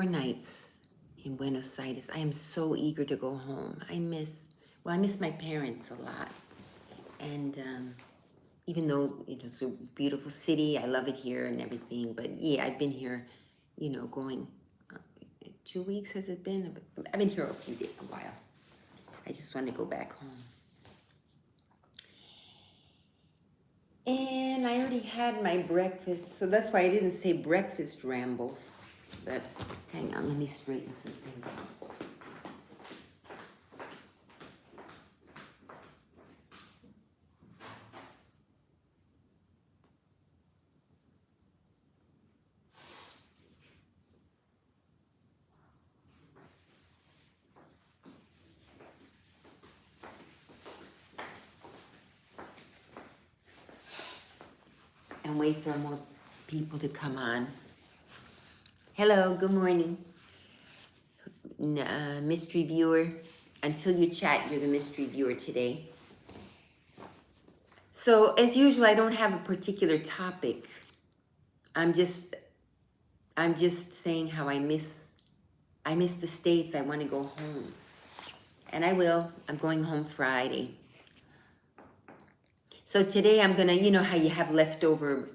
Nights in Buenos Aires. I am so eager to go home. I miss my parents a lot. And even though it's a beautiful city, I love it here and everything. But yeah, I've been here, going 2 weeks has it been? I've been here a while. I just want to go back home. And I already had my breakfast, so that's why I didn't say breakfast ramble. But hang on, let me straighten some things out. And wait for more people to come on. Hello, good morning. Mystery viewer. Until you chat, you're the mystery viewer today. So as usual, I don't have a particular topic. I'm just saying how I miss the States. I want to go home. And I will. I'm going home Friday. So today I'm gonna, you know how you have leftover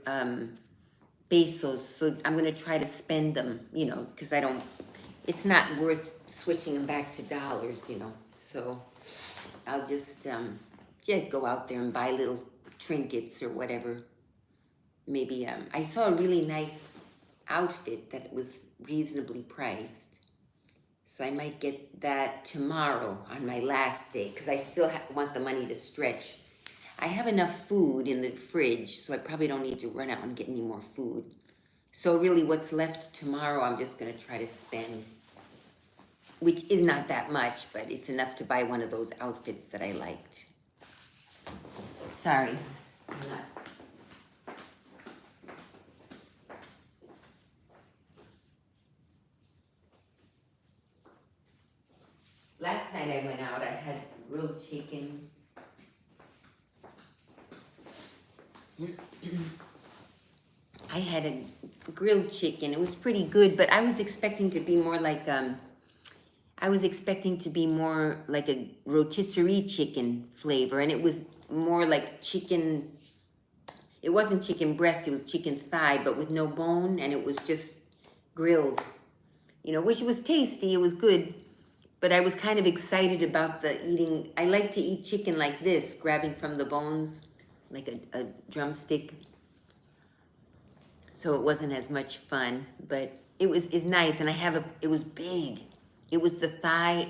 pesos, so I'm gonna try to spend them, because it's not worth switching them back to dollars, So I'll just go out there and buy little trinkets or whatever. Maybe I saw a really nice outfit that was reasonably priced. So I might get that tomorrow on my last day, because I still want the money to stretch. I have enough food in the fridge, so I probably don't need to run out and get any more food. So really what's left tomorrow, I'm just gonna try to spend, which is not that much, but it's enough to buy one of those outfits that I liked. Sorry, I'm not. Last night I went out, I had grilled chicken. I had a grilled chicken. It was pretty good, but I was expecting to be more like a rotisserie chicken flavor, and it was more like chicken. It wasn't chicken breast, it was chicken thigh, but with no bone, and it was just grilled. Which was tasty, it was good, but I was kind of excited about the eating. I like to eat chicken like this, grabbing from the bones, like a drumstick. So it wasn't as much fun, but is nice. And it was big. It was the thigh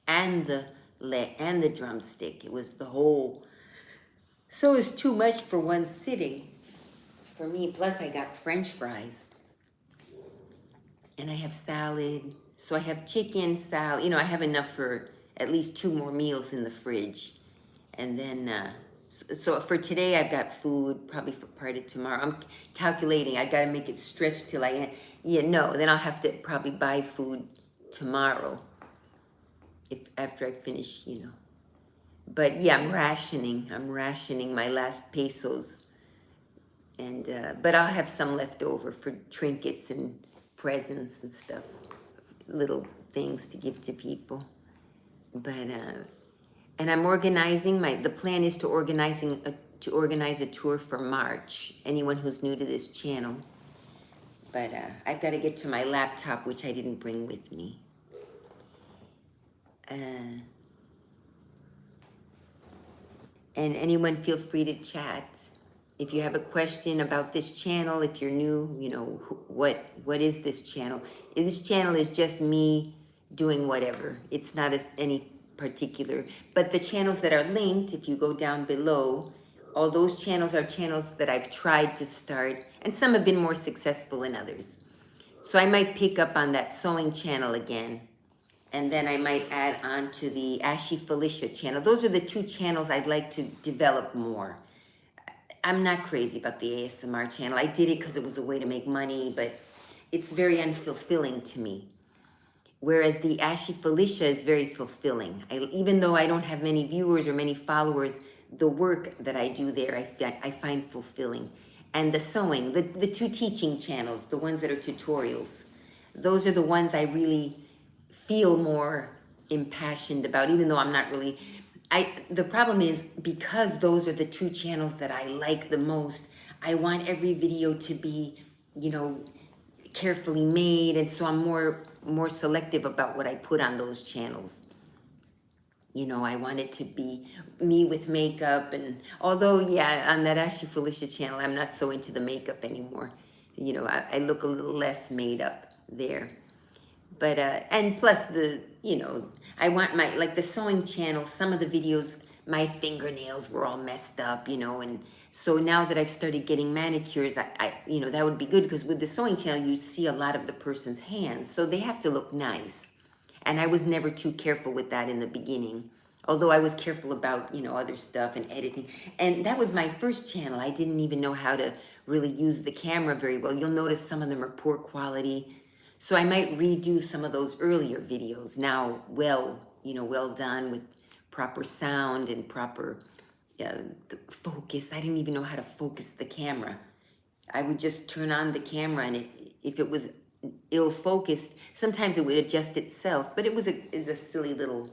and the leg and the drumstick. It was the whole. So it was too much for one sitting for me. Plus I got French fries and I have salad. So I have chicken, salad, I have enough for at least 2 more meals in the fridge. And then, so for today, I've got food, probably for part of tomorrow. I'm calculating, I gotta make it stretch till then I'll have to probably buy food tomorrow, after I finish, But yeah, I'm rationing my last pesos. And, but I'll have some left over for trinkets and presents and stuff, little things to give to people. But, and I'm organizing the plan is to organize a tour for March. Anyone who's new to this channel. But I've got to get to my laptop, which I didn't bring with me. And anyone feel free to chat. If you have a question about this channel, if you're new, what is this channel? This channel is just me doing whatever. It's not any particular, but the channels that are linked, if you go down below, all those channels are channels that I've tried to start, and some have been more successful than others. So I might pick up on that sewing channel again, and then I might add on to the Ashy Felicia channel. Those are the 2 channels I'd like to develop more. I'm not crazy about the ASMR channel. I did it because it was a way to make money, but it's very unfulfilling to me. Whereas the Ashy Felicia is very fulfilling. Even though I don't have many viewers or many followers, the work that I do there, I find fulfilling. And the sewing, the 2 teaching channels, the ones that are tutorials, those are the ones I really feel more impassioned about, even though I'm not really. The problem is, because those are the two channels that I like the most, I want every video to be, you know, carefully made, and so I'm more selective about what I put on those channels. You know, I want it to be me with makeup, and although, yeah, on that Ashley Felicia channel, I'm not so into the makeup anymore. You know, I look a little less made up there. But, and plus you know, I want like the sewing channel, some of the videos, my fingernails were all messed up, you know, and so now that I've started getting manicures, you know, that would be good, because with the sewing channel, you see a lot of the person's hands, so they have to look nice. And I was never too careful with that in the beginning, although I was careful about, you know, other stuff and editing. And that was my first channel. I didn't even know how to really use the camera very well. You'll notice some of them are poor quality. So I might redo some of those earlier videos now, you know, well done, with proper sound and proper uh, focus. I didn't even know how to focus the camera. I would just turn on the camera, and if it was ill focused, sometimes it would adjust itself. But it was a silly little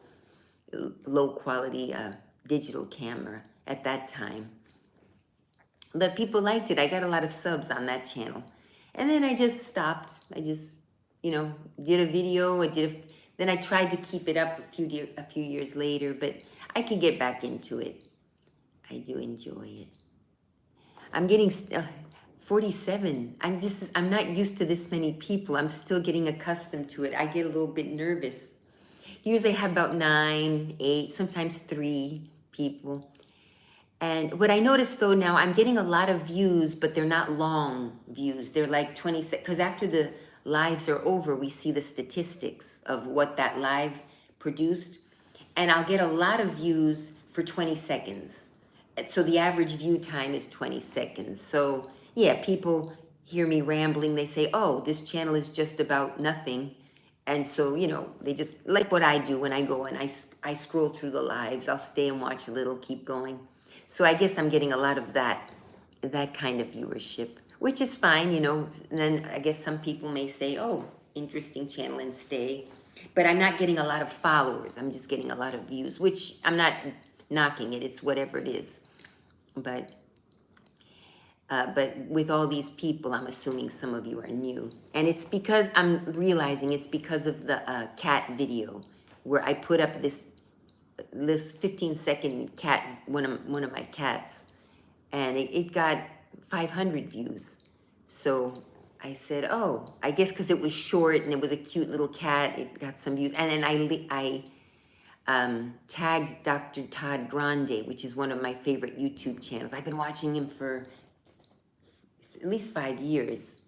low quality digital camera at that time. But people liked it. I got a lot of subs on that channel, and then I just stopped. I just, you know, did a video. Then I tried to keep it up a few years later, but I could get back into it. I do enjoy it. I'm getting 47. I'm not used to this many people. I'm still getting accustomed to it. I get a little bit nervous. Usually I have about 9, 8, sometimes 3 people. And what I noticed though now, I'm getting a lot of views, but they're not long views. They're like 20 seconds, because after the lives are over, we see the statistics of what that live produced. And I'll get a lot of views for 20 seconds. So the average view time is 20 seconds. So yeah, people hear me rambling. They say, oh, this channel is just about nothing. And so, you know, they just like what I do when I go and I scroll through the lives. I'll stay and watch a little, keep going. So I guess I'm getting a lot of that kind of viewership, which is fine, you know. And then I guess some people may say, oh, interesting channel, and stay. But I'm not getting a lot of followers. I'm just getting a lot of views, which I'm not knocking it. It's whatever it is. But with all these people, I'm assuming some of you are new. And it's because I'm realizing it's because of the cat video, where I put up this 15-second cat, one of my cats, and it got 500 views. So I said, oh, I guess because it was short and it was a cute little cat, it got some views. And then I tagged Dr. Todd Grande, which is one of my favorite YouTube channels. I've been watching him for at least 5 years,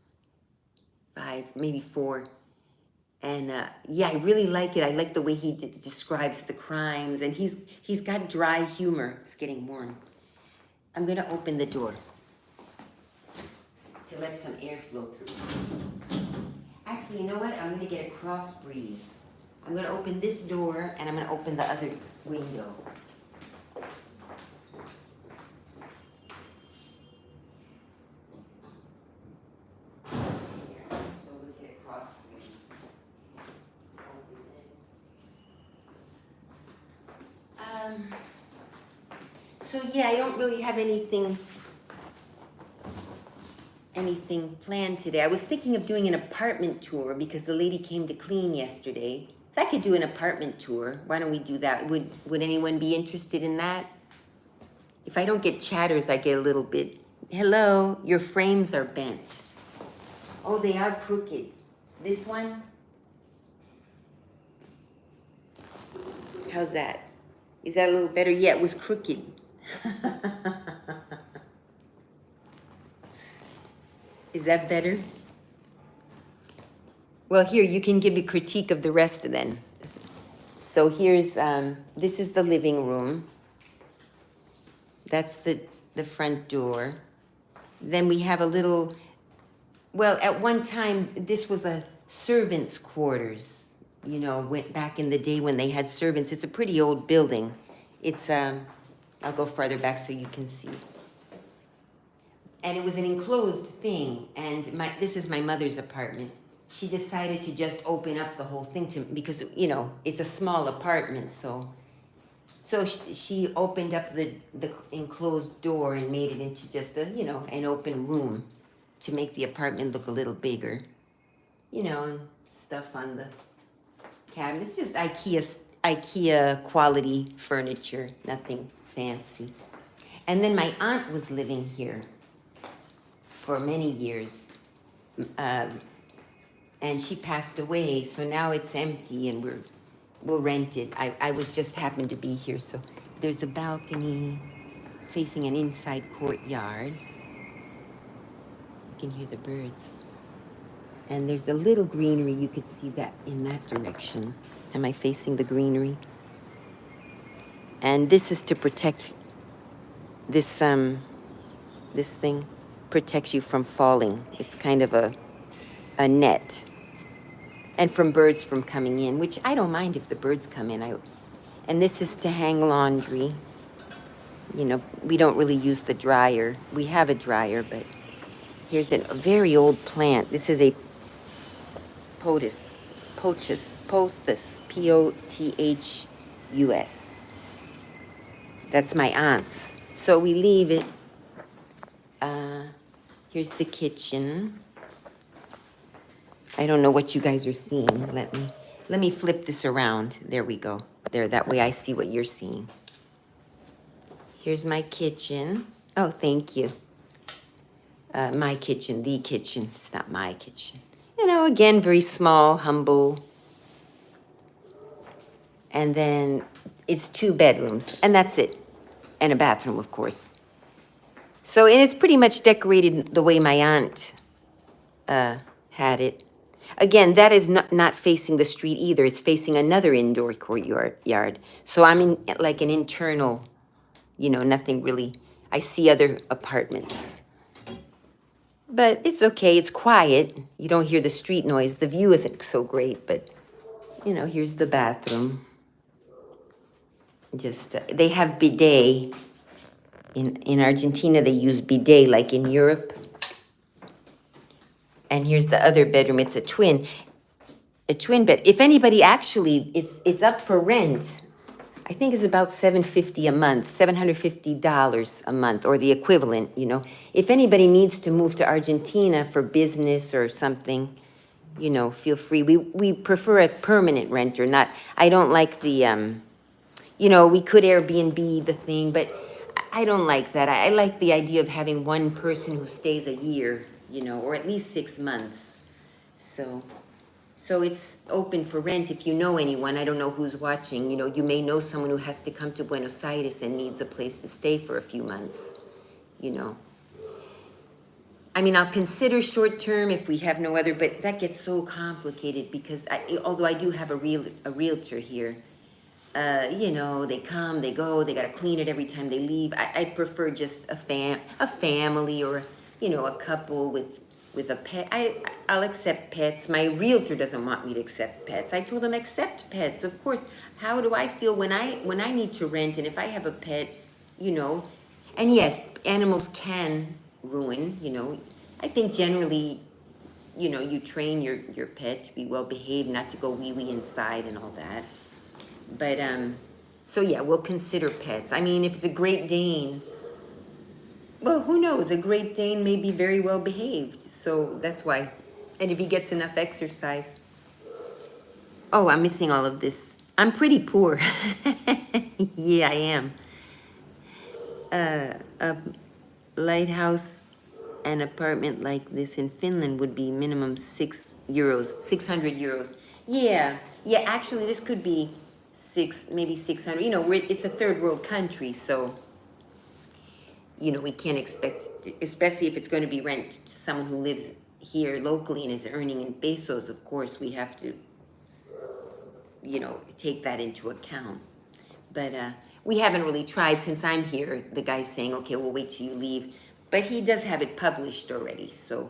5, maybe 4. And yeah, I really like it. I like the way he describes the crimes, and he's got dry humor. It's getting warm. I'm gonna open the door to let some air flow through. Actually, you know what? I'm gonna get a cross breeze. I'm gonna open this door, and I'm gonna open the other window. So yeah, I don't really have anything planned today. I was thinking of doing an apartment tour because the lady came to clean yesterday. So I could do an apartment tour. Why don't we do that? Would anyone be interested in that? If I don't get chatters, I get a little bit, hello, your frames are bent. Oh, they are crooked. This one? How's that? Is that a little better? Yeah, it was crooked. Is that better? Well, here, you can give a critique of the rest then. So here's, this is the living room. That's the front door. Then we have a little, well, at one time, this was a servant's quarters. You know, back in the day when they had servants. It's a pretty old building. It's, I'll go farther back so you can see. And it was an enclosed thing. And this is my mother's apartment. she decided to just open up the whole thing to because you know it's a small apartment, so she opened up the enclosed door and made it into just a you know an open room to make the apartment look a little bigger, you know, and stuff on the cabinets, just IKEA quality furniture, nothing fancy. And then my aunt was living here for many years. And she passed away, so now it's empty and we'll rent it. I was just happened to be here, so there's a balcony facing an inside courtyard. You can hear the birds. And there's a little greenery, you could see that in that direction. Am I facing the greenery? And this is to protect this this thing protects you from falling. It's kind of a net. And from birds from coming in, which I don't mind if the birds come in. And this is to hang laundry. You know, we don't really use the dryer. We have a dryer, but here's a very old plant. This is a pothus, Pothus. That's my aunt's. So we leave it. Here's the kitchen. I don't know what you guys are seeing. Let me flip this around. There we go. There, that way I see what you're seeing. Here's my kitchen. Oh, thank you. My kitchen, the kitchen. It's not my kitchen. You know, again, very small, humble. And then it's 2 bedrooms, and that's it. And a bathroom, of course. So, and it's pretty much decorated the way my aunt had it. Again, that is not facing the street either. It's facing another indoor courtyard. So I'm in like an internal, you know, nothing really. I see other apartments. But it's okay. It's quiet. You don't hear the street noise. The view isn't so great, but, you know, here's the bathroom. Just, they have bidet. In Argentina, they use bidet like in Europe. And here's the other bedroom. It's a twin bed. If anybody actually, it's up for rent. I think it's about $750 a month, $750 a month, or the equivalent. You know, if anybody needs to move to Argentina for business or something, you know, feel free. We prefer a permanent renter. Not. I don't like the. You know, we could Airbnb the thing, but I don't like that. I like the idea of having one person who stays a year, you know, or at least 6 months. So it's open for rent if you know anyone. I don't know who's watching. You know, you may know someone who has to come to Buenos Aires and needs a place to stay for a few months, you know. I mean, I'll consider short term if we have no other, but that gets so complicated because although I do have a realtor here, you know, they come, they go, they got to clean it every time they leave. I prefer just a family or, you know, a couple with a pet. I'll accept pets. My realtor doesn't want me to accept pets. I told him accept pets, of course. How do I feel when I need to rent and if I have a pet, you know? And yes, animals can ruin, you know. I think generally, you know, you train your pet to be well behaved, not to go wee-wee inside and all that. But, so yeah, we'll consider pets. I mean, if it's a Great Dane, well, who knows? A Great Dane may be very well behaved. So that's why. And if he gets enough exercise. Oh, I'm missing all of this. I'm pretty poor. Yeah, I am. A lighthouse, an apartment like this in Finland would be minimum €6, 600 euros. Yeah, actually, this could be maybe 600. You know, it's a third world country, so, you know, we can't expect, especially if it's going to be rent to someone who lives here locally and is earning in pesos, of course, we have to, you know, take that into account. But we haven't really tried since I'm here. The guy's saying, okay, we'll wait till you leave. But he does have it published already, so.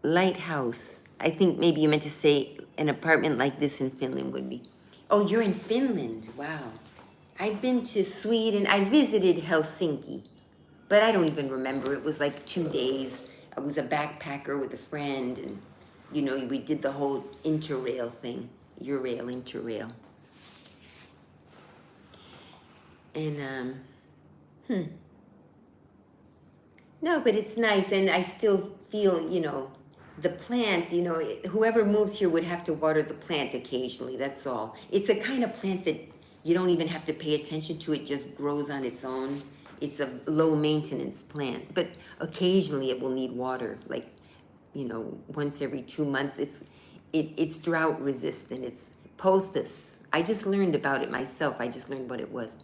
Lighthouse. I think maybe you meant to say an apartment like this in Finland would be. Oh, you're in Finland. Wow. I've been to Sweden. I visited Helsinki. But I don't even remember. It was like 2 days. I was a backpacker with a friend, and we did the whole interrail thing, Eurail, interrail, and no, but it's nice, and I still feel, the plant, whoever moves here would have to water the plant occasionally, that's all. It's a kind of plant that you don't even have to pay attention to, it just grows on its own. It's a low maintenance plant, but occasionally it will need water, like, once every 2 months. It's drought resistant. It's pothos. I just learned about it myself. I just learned what it was.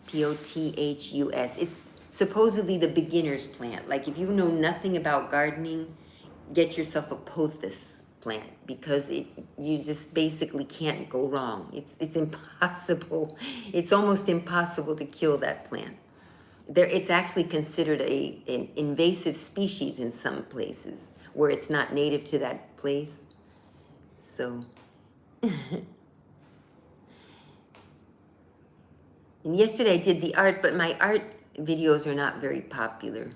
Pothus. It's supposedly the beginner's plant. Like if you know nothing about gardening, get yourself a pothos plant, because you just basically can't go wrong. It's impossible. It's almost impossible to kill that plant. It's actually considered an invasive species in some places where it's not native to that place. So, and yesterday I did the art, but my art videos are not very popular.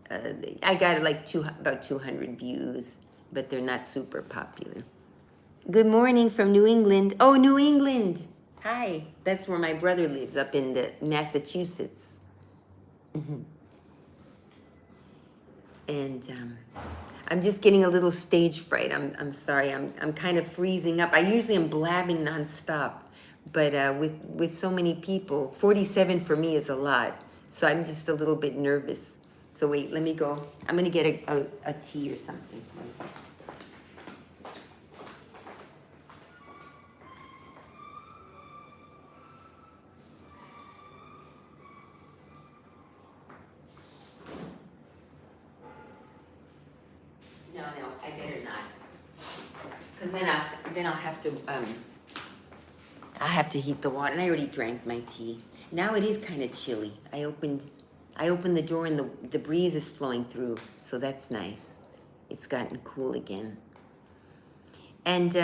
I got like about 200 views, but they're not super popular. Good morning from New England. Oh, New England. Hi. That's where my brother lives, up in the Massachusetts. And I'm just getting a little stage fright. I'm sorry. I'm kind of freezing up. I usually am blabbing nonstop, but with so many people, 47 for me is a lot. So I'm just a little bit nervous. So wait, let me go. I'm gonna get a tea or something. No, I better not, because then I'll have to heat the water, and I already drank my tea. Now it is kind of chilly. I opened the door and the breeze is flowing through, so that's nice. It's gotten cool again. And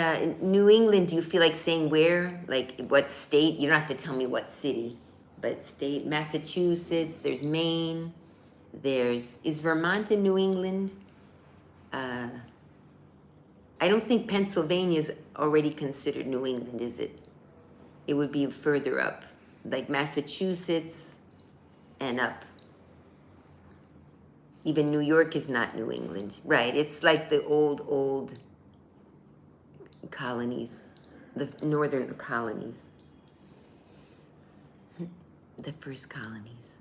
New England, do you feel like saying where? Like what state? You don't have to tell me what city, but state. Massachusetts, there's Maine, is Vermont in New England? I don't think Pennsylvania's already considered New England, is it? It would be further up, like Massachusetts and up. Even New York is not New England, right? It's like the old colonies, the northern colonies, the first colonies.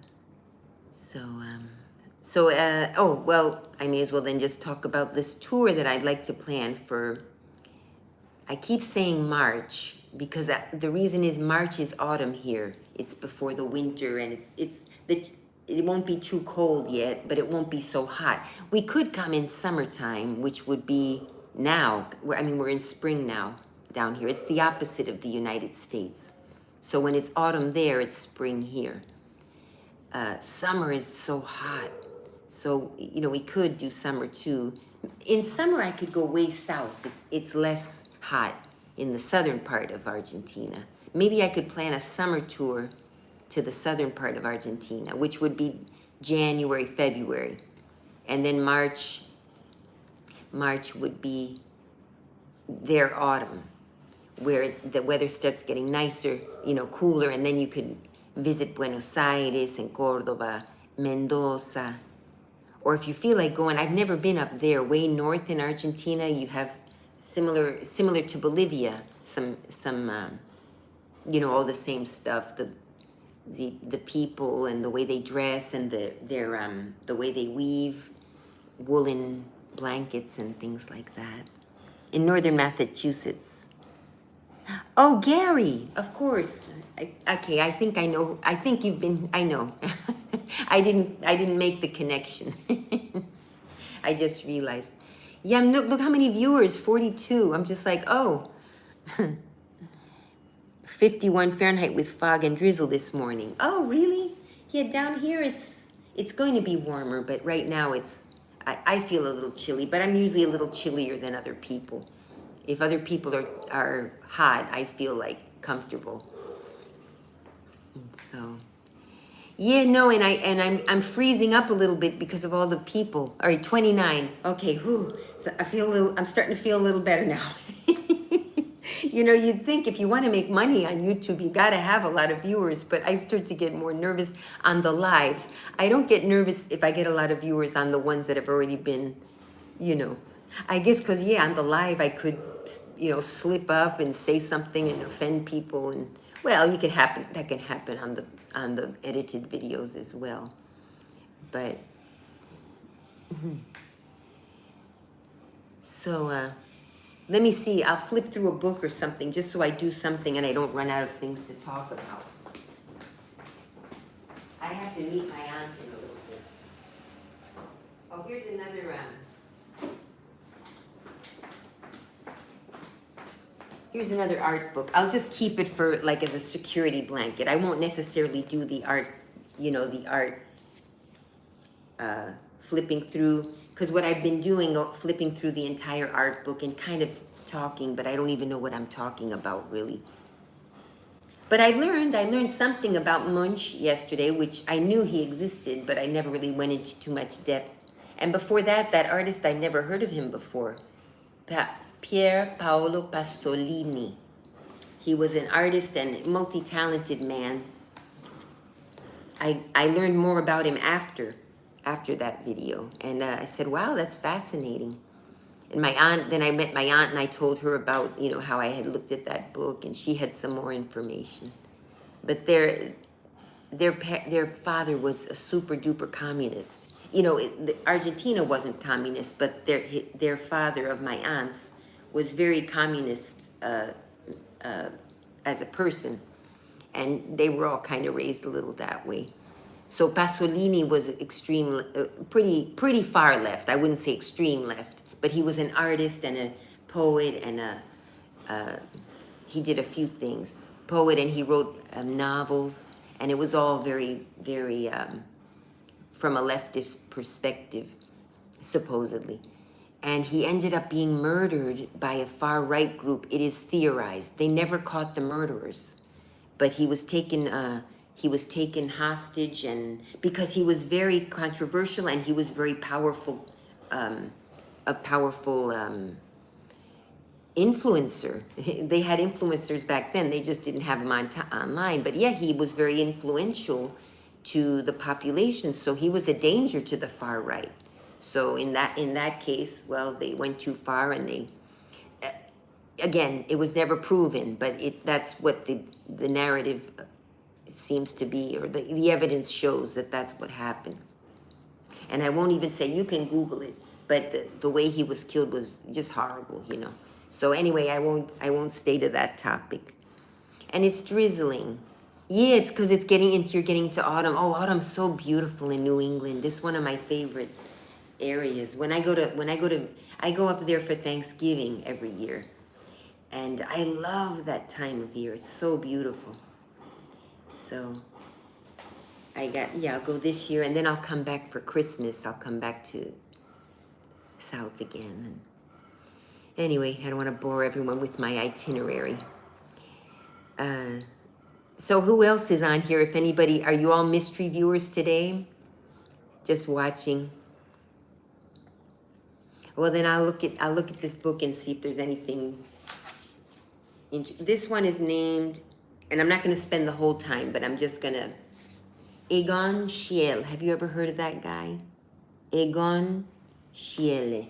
Oh, well, I may as well then just talk about this tour that I'd like to plan for. I keep saying March because the reason is March is autumn here. It's before the winter, and it won't be too cold yet, but it won't be so hot. We could come in summertime, which would be now. We're in spring now down here. It's the opposite of the United States. So when it's autumn there, it's spring here. Summer is so hot. So, we could do summer too. In summer, I could go way south. It's less hot in the southern part of Argentina. Maybe I could plan a summer tour to the southern part of Argentina, which would be January, February. And then March would be their autumn, where the weather starts getting nicer, cooler, and then you could visit Buenos Aires and Cordoba, Mendoza. Or if you feel like going, I've never been up there, way north in Argentina, you have similar to Bolivia, some all the same stuff, the people and the way they dress and the way they weave woolen blankets and things like that. In northern Massachusetts. Oh, Gary, of course. Okay, I think I know. I think you've been. I know. I didn't make the connection. I just realized. Yeah, look how many viewers. 42. I'm just like, oh. 51 Fahrenheit with fog and drizzle this morning. Oh, really? Yeah, down here it's going to be warmer, but right now I feel a little chilly, but I'm usually a little chillier than other people. If other people are hot, I feel like comfortable. And so, Yeah, no, I'm freezing up a little bit because of all the people. All right, 29. Okay, whew. So I'm starting to feel a little better now. You know, you'd think if you want to make money on YouTube, you got to have a lot of viewers, but I start to get more nervous on the lives. I don't get nervous if I get a lot of viewers on the ones that have already been, you know. I guess because, yeah, on the live, I could, you know, slip up and say something and offend people. And, well, that can happen on the edited videos as well. But, so, let me see. I'll flip through a book or something just so I do something and I don't run out of things to talk about. I have to meet my aunt in a little bit. Oh, here's another art book. I'll just keep it for like as a security blanket. I won't necessarily do the art, you know, the art flipping through, because what I've been doing, flipping through the entire art book and kind of talking, but I don't even know what I'm talking about really. But I learned something about Munch yesterday, which I knew he existed, but I never really went into too much depth. And before that artist, I never heard of him before. Pier Paolo Pasolini. He was an artist and multi-talented man. I learned more about him after that video, and I said, wow, that's fascinating. And my aunt, then I met my aunt and I told her about, you know, how I had looked at that book, and she had some more information. But their father was a super duper communist. You know, Argentina wasn't communist, but their father of my aunt's was very communist as a person, and they were all kind of raised a little that way. So Pasolini was pretty far left. I wouldn't say extreme left, but he was an artist and a poet, and he did a few things. Poet, and he wrote novels, and it was all very, very from a leftist perspective, supposedly. And he ended up being murdered by a far-right group. It is theorized. They never caught the murderers, but he was taken hostage, and because he was very controversial and he was very powerful, a powerful influencer. They had influencers back then. They just didn't have them online. But yeah, he was very influential to the population. So he was a danger to the far right. So in that case, well, they went too far, and they, again, it was never proven, but that's what the narrative seems to be, or the evidence shows that that's what happened. And I won't even say, you can Google it, but the way he was killed was just horrible, you know. So anyway, I won't stay to that topic. And it's drizzling. Yeah, it's because you're getting into autumn. Oh, autumn's so beautiful in New England. This is one of my favorite areas. I go up there for Thanksgiving every year, and I love that time of year. It's so beautiful. So I'll go this year, and then I'll come back for Christmas. I'll come back to South again. And anyway, I don't want to bore everyone with my itinerary. So who else is on here? If anybody, are you all mystery viewers today? Just watching? Well, then I'll look at this book and see if there's anything. This one is named, and I'm not going to spend the whole time, but I'm just going to. Egon Schiele. Have you ever heard of that guy? Egon Schiele.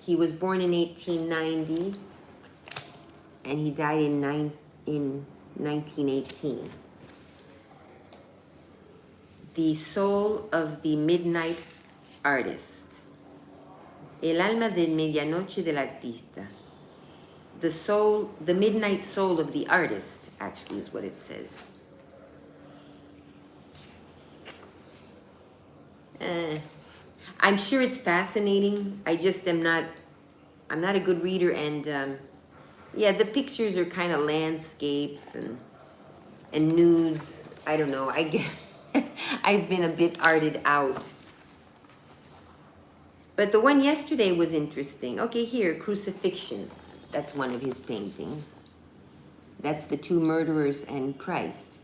He was born in 1890, and he died in 1918. The soul of the midnight artist. El alma de medianoche del artista. The midnight soul of the artist, actually, is what it says. I'm sure it's fascinating. I just I'm not a good reader, and yeah, the pictures are kind of landscapes and nudes. I don't know. I get I've been a bit arted out. But the one yesterday was interesting. Okay, here, Crucifixion. That's one of his paintings. That's the two murderers and Christ.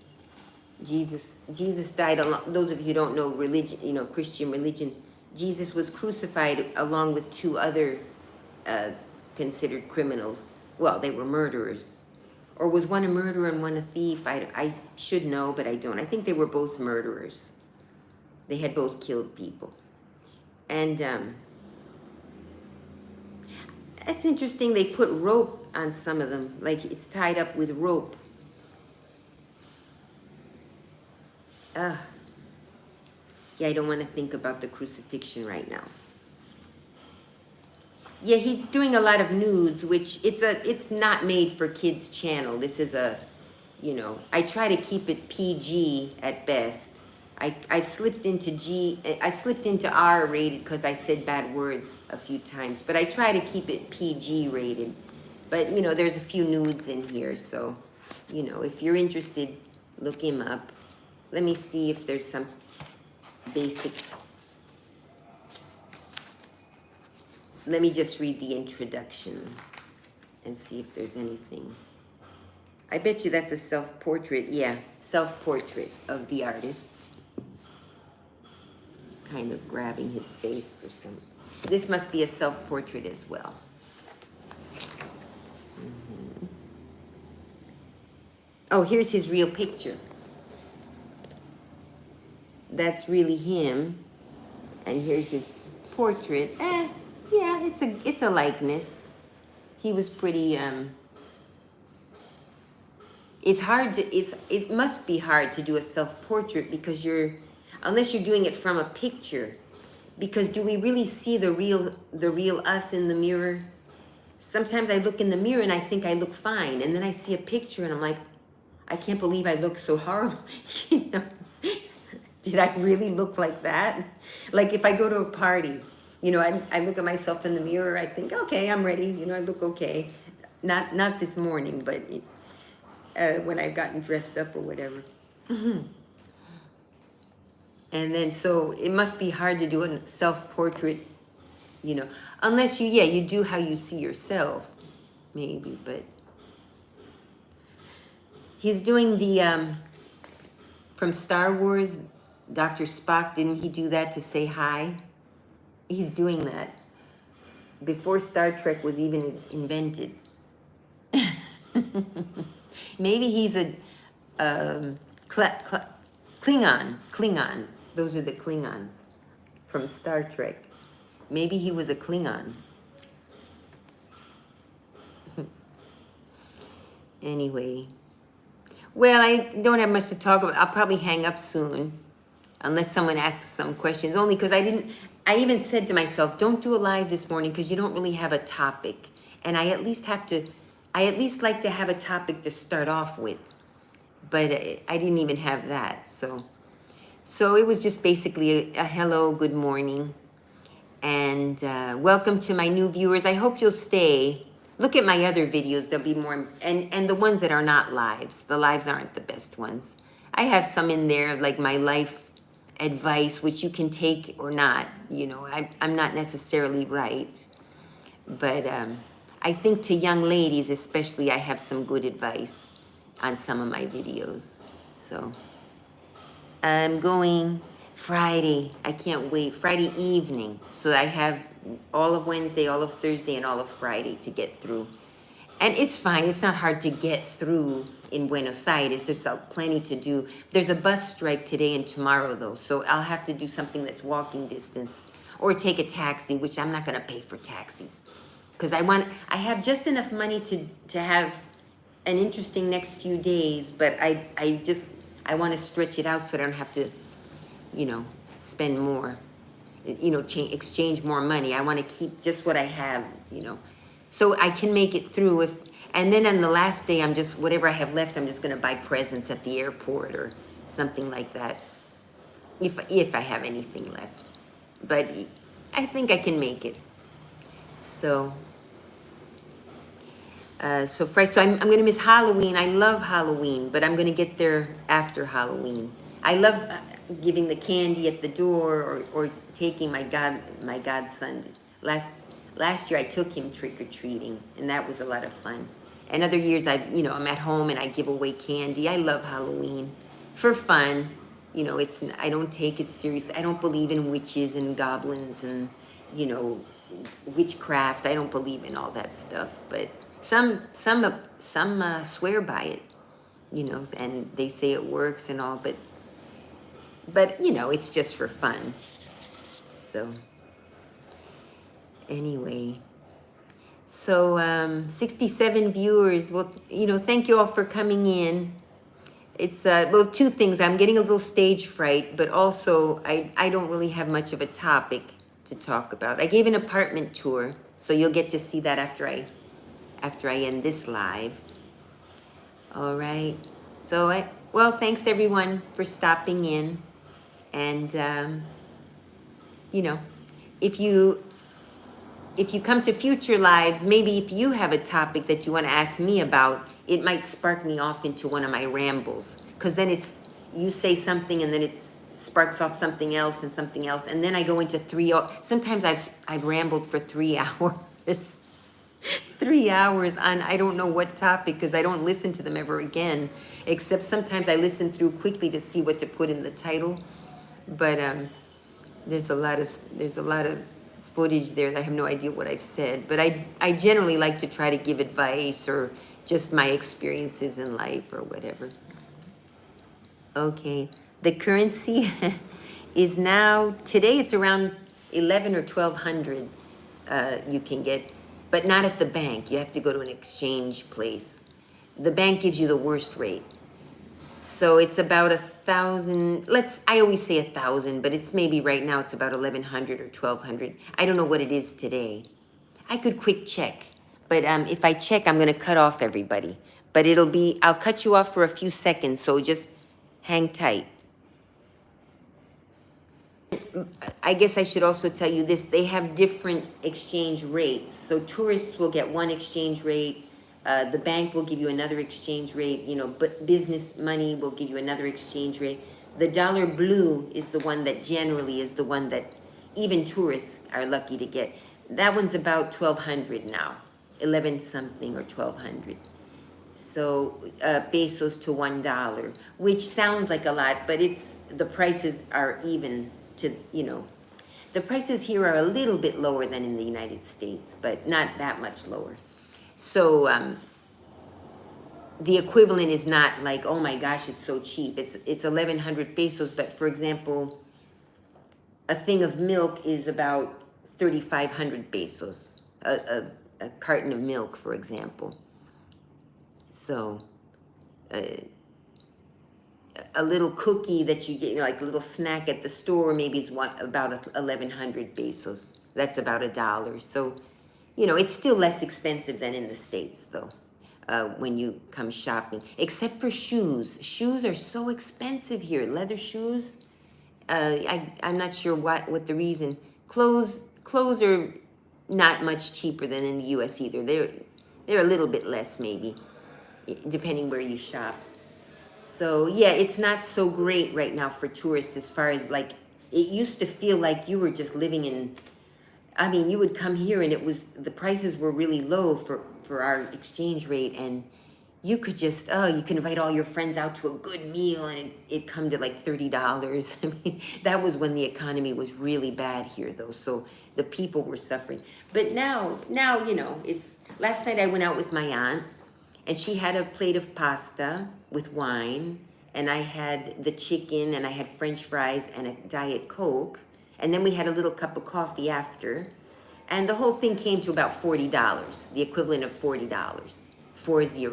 Jesus died along. Those of you who don't know religion, Christian religion, Jesus was crucified along with two other considered criminals. Well, they were murderers. Or was one a murderer and one a thief? I should know, but I don't. I think they were both murderers. They had both killed people. And that's interesting. They put rope on some of them, like it's tied up with rope. Yeah, I don't want to think about the crucifixion right now. Yeah, he's doing a lot of nudes, which it's not made for kids channel. This is I try to keep it PG at best. I've slipped into R rated because I said bad words a few times, but I try to keep it PG rated. But there's a few nudes in here, so if you're interested, look him up. Let me see if there's some basic. Let me just read the introduction and see if there's anything. I bet you that's a self-portrait. Yeah, self-portrait of the artist. Kind of grabbing his face for some. This must be a self-portrait as well. Mm-hmm. Oh, here's his real picture. That's really him. And here's his portrait. Yeah, it's a likeness. He was pretty it must be hard to do a self-portrait because unless you're doing it from a picture, because do we really see the real us in the mirror? Sometimes I look in the mirror and I think I look fine, and then I see a picture and I'm like, I can't believe I look so horrible. Did I really look like that? Like if I go to a party, I look at myself in the mirror, I think, okay, I'm ready, I look okay. Not this morning, but when I've gotten dressed up or whatever. Mm-hmm. And then, so it must be hard to do a self-portrait, unless you do how you see yourself, maybe, but he's doing the, from Star Wars, Dr. Spock, didn't he do that to say hi? He's doing that before Star Trek was even invented. Maybe he's a Klingon. Those are the Klingons from Star Trek. Maybe he was a Klingon. Anyway. Well, I don't have much to talk about. I'll probably hang up soon. Unless someone asks some questions. Only because I even said to myself, don't do a live this morning because you don't really have a topic. And I at least like to have a topic to start off with. But I didn't even have that. So it was just basically a hello, good morning. And welcome to my new viewers. I hope you'll stay. Look at my other videos. There'll be more. And the ones that are not lives. The lives aren't the best ones. I have some in there, like my life advice, which you can take or not. I'm not necessarily right. But I think to young ladies especially, I have some good advice on some of my videos. So I'm going Friday. I can't wait. Friday evening. So I have all of Wednesday, all of Thursday, and all of Friday to get through. And it's fine. It's not hard to get through in Buenos Aires. There's plenty to do. There's a bus strike today and tomorrow, though. So I'll have to do something that's walking distance or take a taxi, which I'm not going to pay for taxis. Because I have just enough money to have an interesting next few days, but I want to stretch it out so I don't have to, spend more, exchange more money. I want to keep just what I have, so I can make it through. And then on the last day, whatever I have left, I'm just going to buy presents at the airport or something like that, if I have anything left. But I think I can make it. So I'm going to miss Halloween. I love Halloween, but I'm going to get there after Halloween. I love giving the candy at the door or taking my godson. Last year I took him trick-or-treating, and that was a lot of fun. And other years I'm at home and I give away candy. I love Halloween for fun. I don't take it serious. I don't believe in witches and goblins and, you know, witchcraft. I don't believe in all that stuff. But some swear by it, and they say it works and all. But it's just for fun. So anyway. So 67 viewers. Well, thank you all for coming in. It's well, two things. I'm getting a little stage fright, but also I don't really have much of a topic to talk about. I gave an apartment tour, so you'll get to see that after I end this live. All right. So well, thanks everyone for stopping in, and if you come to future lives, maybe if you have a topic that you want to ask me about, it might spark me off into one of my rambles. Because then you say something and then it sparks off something else. And then I go into sometimes I've rambled for 3 hours. 3 hours on I don't know what topic, because I don't listen to them ever again. Except sometimes I listen through quickly to see what to put in the title. But there's a lot of footage there that I have no idea what I've said, but I generally like to try to give advice or just my experiences in life or whatever. Okay, the currency is now, today it's around 11 or 1200 you can get, but not at the bank. You have to go to an exchange place. The bank gives you the worst rate. So it's about 1,000. I always say 1,000, but it's maybe right now it's about 1,100 or 1,200. I don't know what it is today. I could quick check, but if I check, I'm gonna cut off everybody. But I'll cut you off for a few seconds, so just hang tight. I guess I should also tell you this: they have different exchange rates. So tourists will get one exchange rate. The bank will give you another exchange rate, but business money will give you another exchange rate. The dollar blue is the one that generally is the one that even tourists are lucky to get. That one's about 1,200 now, 11 something or 1,200. So pesos to $1, which sounds like a lot, but the prices are even to, the prices here are a little bit lower than in the United States, but not that much lower. So the equivalent is not like, oh my gosh, it's so cheap. It's 1,100 pesos, but for example, a thing of milk is about 3,500 pesos. A carton of milk, for example. So a little cookie that you get, like a little snack at the store, maybe is about 1,100 pesos. That's about $1. So it's still less expensive than in the States, though, when you come shopping. Except for shoes. Shoes are so expensive here. Leather shoes, I'm not sure what the reason. Clothes are not much cheaper than in the U.S. either. They're a little bit less, maybe, depending where you shop. So, yeah, it's not so great right now for tourists as far as, like, it used to feel like you were just living in... I mean, you would come here and the prices were really low for our exchange rate, and you could just, you can invite all your friends out to a good meal and it'd come to like $30. I mean, that was when the economy was really bad here though, so the people were suffering. But now, last night I went out with my aunt and she had a plate of pasta with wine, and I had the chicken and I had French fries and a Diet Coke. And then we had a little cup of coffee after. And the whole thing came to about $40, the equivalent of $40, 40.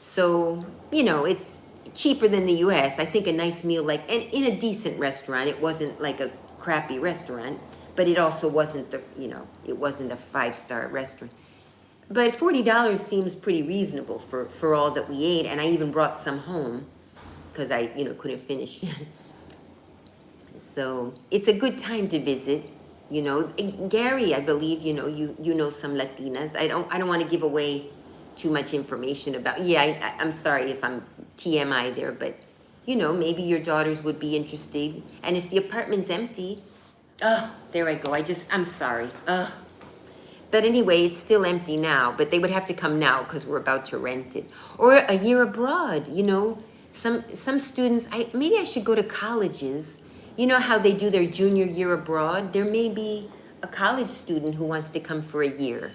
So, it's cheaper than the US. I think a nice meal, and in a decent restaurant, it wasn't like a crappy restaurant, but it also wasn't it wasn't a 5-star restaurant. But $40 seems pretty reasonable for all that we ate. And I even brought some home because I, couldn't finish. So it's a good time to visit, Gary, I believe, you know some Latinas. I don't want to give away too much information about, I'm sorry if I'm TMI there, but, maybe your daughters would be interested. And if the apartment's empty, there I go. I'm sorry. But anyway, it's still empty now, but they would have to come now because we're about to rent it. Or a year abroad, you know. Some students, maybe I should go to colleges. You know how they do their junior year abroad? There may be a college student who wants to come for a year.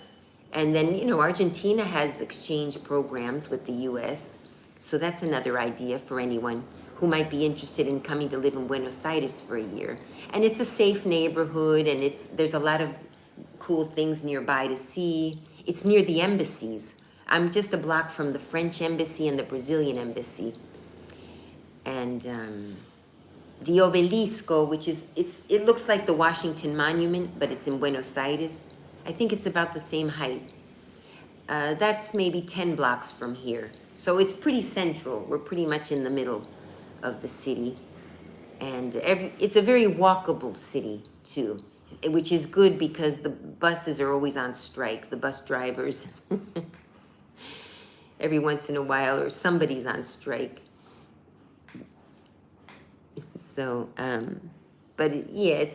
And then, you know, Argentina has exchange programs with the US. So that's another idea for anyone who might be interested in coming to live in Buenos Aires for a year. And it's a safe neighborhood, and there's a lot of cool things nearby to see. It's near the embassies. I'm just a block from the French embassy and the Brazilian embassy. And the obelisco, which is, it looks like the Washington Monument, but it's in Buenos Aires. I think it's about the same height. That's maybe 10 blocks from here. So it's pretty central. We're pretty much in the middle of the city. And it's a very walkable city, too, which is good because the buses are always on strike, the bus drivers. Every once in a while, or somebody's on strike. So, but yeah,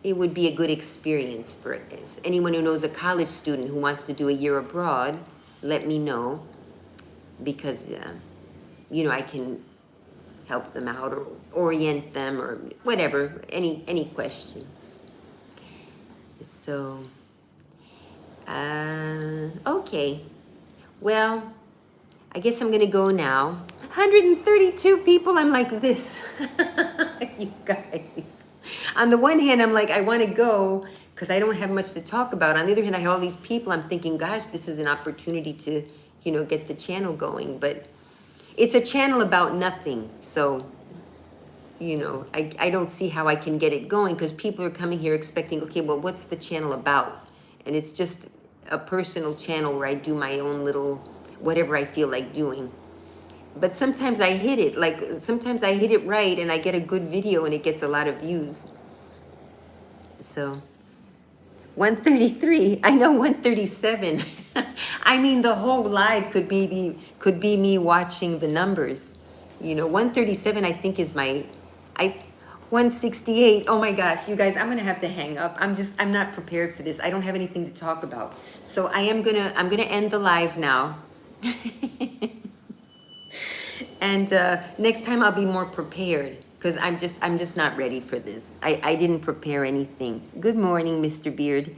it would be a good experience for anyone who knows a college student who wants to do a year abroad. Let me know, because you know, I can help them out or orient them or whatever. Any questions? So, okay. Well, I guess I'm gonna go now. 132 people, I'm like this. You guys. On the one hand, I'm like, I want to go because I don't have much to talk about. On the other hand, I have all these people. I'm thinking, gosh, this is an opportunity to, you know, get the channel going. But it's a channel about nothing. So, you know, I don't see how I can get it going because people are coming here expecting, okay, well, what's the channel about? And it's just a personal channel where I do my own little, whatever I feel like doing. But sometimes I hit it, like sometimes I hit it right and I get a good video and it gets a lot of views. So 133, I know 137. I mean, the whole live could be me watching the numbers. You know, 137 I think is 168. Oh my gosh, you guys, I'm gonna have to hang up. I'm not prepared for this. I don't have anything to talk about. So I'm gonna end the live now. And next time I'll be more prepared because I'm just not ready for this. I didn't prepare anything. Good morning, Mr. Beard.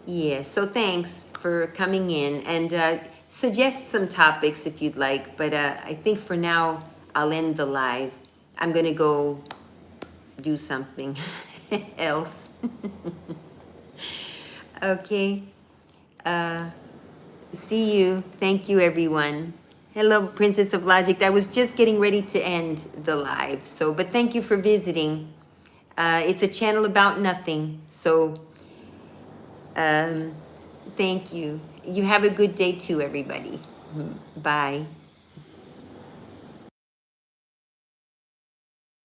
Yeah, so thanks for coming in and suggest some topics if you'd like. But I think for now I'll end the live. I'm gonna go do something else. Okay. See you. Thank you, everyone. Hello, Princess of Logic. I was just getting ready to end the live. So, but thank you for visiting. It's a channel about nothing. So, thank you. You have a good day too, everybody. Bye.